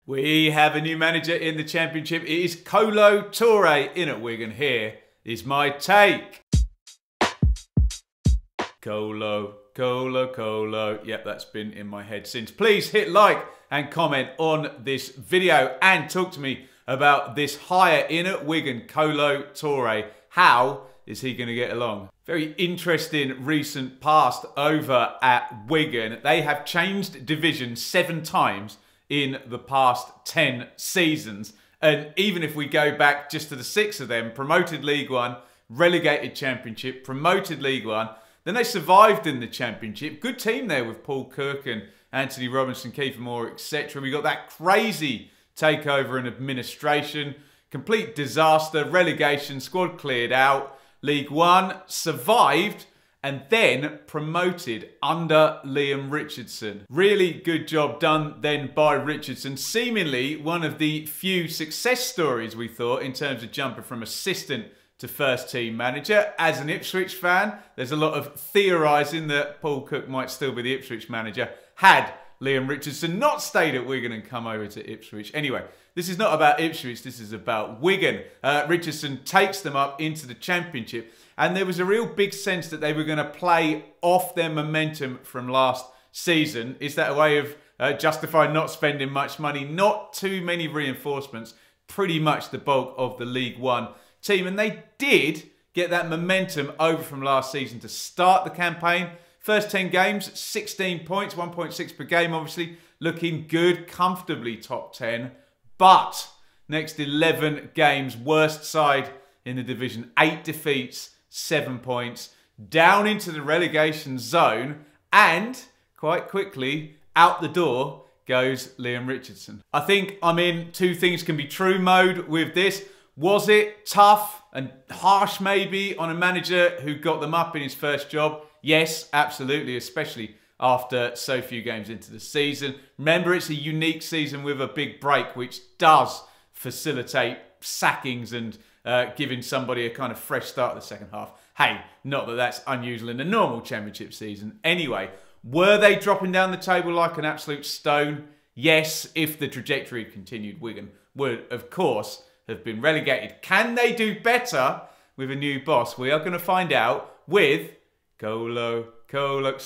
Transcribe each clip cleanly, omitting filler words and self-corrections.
We have a new manager in the Championship. It is Kolo Toure in at Wigan. Here is my take. Kolo. Yep, that's been in my head since. Please hit like and comment on this video and talk to me about this hire in at Wigan, Kolo Toure. How is he going to get along? Very interesting recent past over at Wigan. They have changed division 7 times in the past 10 seasons. And even if we go back just to the 6 of them, promoted League One, relegated Championship, promoted League One, then they survived in the Championship. Good team there with Paul Cook and Anthony Robinson, Kiefer Moore, etc. We got that crazy takeover and administration, complete disaster, relegation, squad cleared out, League One, survived, and then promoted under Liam Richardson. Really good job done then by Richardson. Seemingly one of the few success stories, we thought, in terms of jumping from assistant to first team manager. As an Ipswich fan, there's a lot of theorising that Paul Cook might still be the Ipswich manager had Liam Richardson not stayed at Wigan and come over to Ipswich. Anyway, this is not about Ipswich, this is about Wigan. Richardson takes them up into the Championship, and there was a real big sense that they were going to play off their momentum from last season. Is that a way of justifying not spending much money? Not too many reinforcements, pretty much the bulk of the League One team. And they did get that momentum over from last season to start the campaign. First 10 games, 16 points, 1.6 per game, obviously. Looking good, comfortably top 10. But next 11 games, worst side in the division. 8 defeats, 7 points. Down into the relegation zone. And quite quickly, out the door goes Liam Richardson. I think I'm in two things can be true mode with this. Was it tough and harsh maybe on a manager who got them up in his first job? Yes, absolutely, especially after so few games into the season. Remember, it's a unique season with a big break, which does facilitate sackings and giving somebody a kind of fresh start in the second half. Hey, not that that's unusual in a normal Championship season. Anyway, were they dropping down the table like an absolute stone? Yes, if the trajectory continued, Wigan would, of course, have been relegated. Can they do better with a new boss? We are going to find out with Kolo Toure.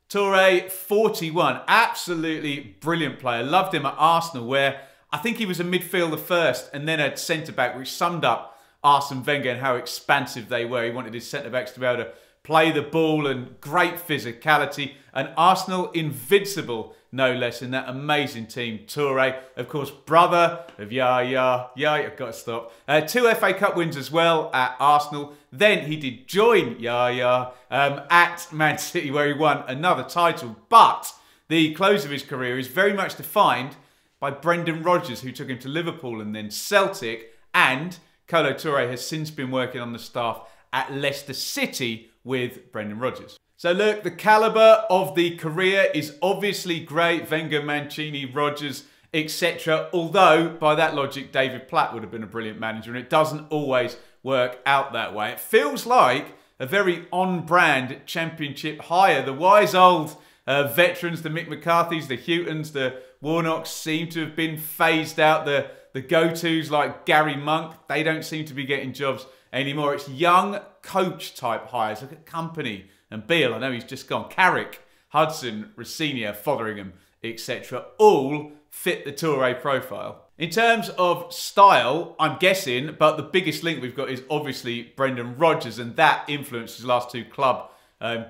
Toure, 41. Absolutely brilliant player. Loved him at Arsenal, where I think he was a midfielder first and then a centre-back, which summed up Arsene Wenger and how expansive they were. He wanted his centre-backs to be able to play the ball and great physicality. And Arsenal invincible, no less, in that amazing team. Toure, of course, brother of Yaya. I've got to stop. 2 FA Cup wins as well at Arsenal. Then he did join Yaya at Man City, where he won another title. But the close of his career is very much defined by Brendan Rodgers, who took him to Liverpool and then Celtic. And Kolo Toure has since been working on the staff at Leicester City with Brendan Rodgers. So look, the calibre of the career is obviously great. Wenger, Mancini, Rodgers, etc. Although, by that logic, David Platt would have been a brilliant manager, and it doesn't always work out that way. It feels like a very on-brand Championship hire. The wise old veterans, the Mick McCarthys, the Hutons, the Warnocks seem to have been phased out. The go-tos like Gary Monk, they don't seem to be getting jobs anymore. It's young coach-type hires. Look at Company and Beale. I know he's just gone. Carrick, Hudson, Rossini, Fotheringham, etc. All fit the Toure profile. In terms of style, I'm guessing, but the biggest link we've got is obviously Brendan Rodgers, and that influenced his last 2 club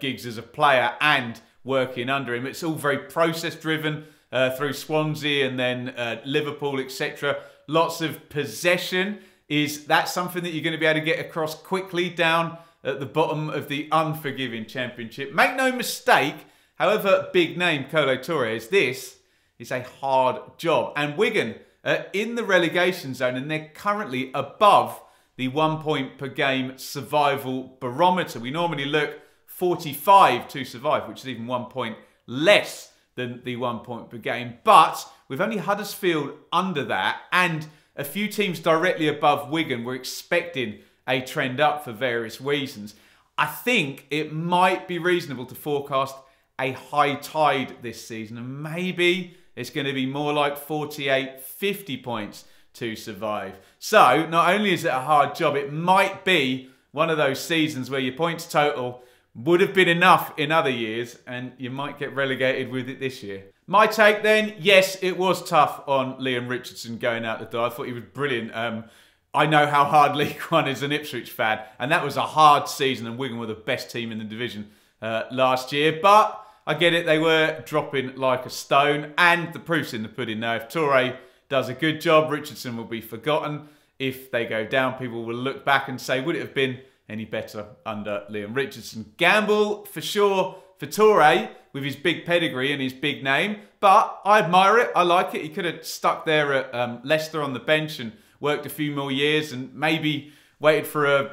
gigs as a player and working under him. It's all very process-driven through Swansea and then Liverpool, etc. Lots of possession. Is that something that you're going to be able to get across quickly down at the bottom of the unforgiving Championship? Make no mistake, however big name Kolo Toure is, this is a hard job. And Wigan are in the relegation zone, and they're currently above the 1 point per game survival barometer. We normally look 45 to survive, which is even 1 point less than the 1 point per game. But with only Huddersfield under that and a few teams directly above Wigan, we're expecting a trend up for various reasons. I think it might be reasonable to forecast a high tide this season, and maybe it's going to be more like 48, 50 points to survive. So not only is it a hard job, it might be one of those seasons where your points total would have been enough in other years and you might get relegated with it this year. My take then, yes, it was tough on Liam Richardson going out the door. I thought he was brilliant. I know how hard League One is an Ipswich fan, and that was a hard season, and Wigan were the best team in the division last year. But I get it, they were dropping like a stone, and the proof's in the pudding now. If Toure does a good job, Richardson will be forgotten. If they go down, people will look back and say, would it have been any better under Liam Richardson? Gamble, for sure, for Toure, with his big pedigree and his big name. But I admire it, I like it. He could have stuck there at Leicester on the bench and worked a few more years and maybe waited for a,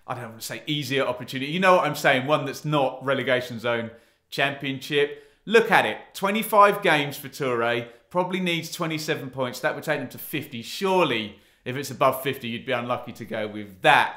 I don't want to say easier opportunity. You know what I'm saying, one that's not relegation zone championship. Look at it, 25 games for Toure, probably needs 27 points. That would take them to 50. Surely, if it's above 50, you'd be unlucky to go with that.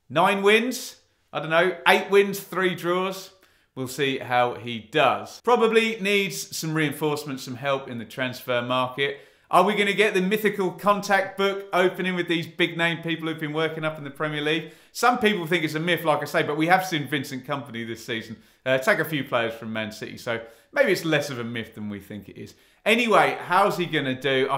9 wins, I don't know, 8 wins, 3 draws. We'll see how he does. Probably needs some reinforcement, some help in the transfer market. Are we going to get the mythical contact book opening with these big name people who've been working up in the Premier League? Some people think it's a myth, like I say, but we have seen Vincent Kompany this season take a few players from Man City, so maybe it's less of a myth than we think it is. Anyway, how's he going to do?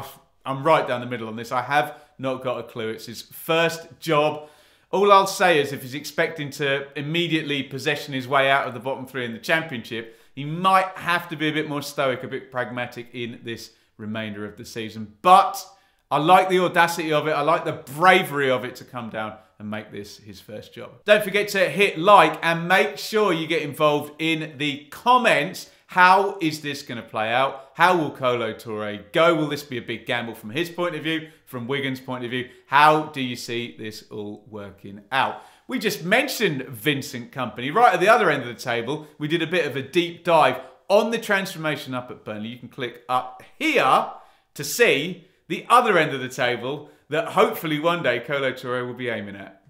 I'm right down the middle on this. I have not got a clue. It's his first job. All I'll say is if he's expecting to immediately possession his way out of the bottom 3 in the Championship, he might have to be a bit more stoic, a bit pragmatic in this remainder of the season. But I like the audacity of it. I like the bravery of it to come down and make this his first job. Don't forget to hit like and make sure you get involved in the comments. How is this going to play out? How will Kolo Toure go? Will this be a big gamble from his point of view, from Wigan's point of view? How do you see this all working out? We just mentioned Vincent Kompany. Right at the other end of the table, we did a bit of a deep dive on the transformation up at Burnley. You can click up here to see the other end of the table that hopefully one day Kolo Toure will be aiming at.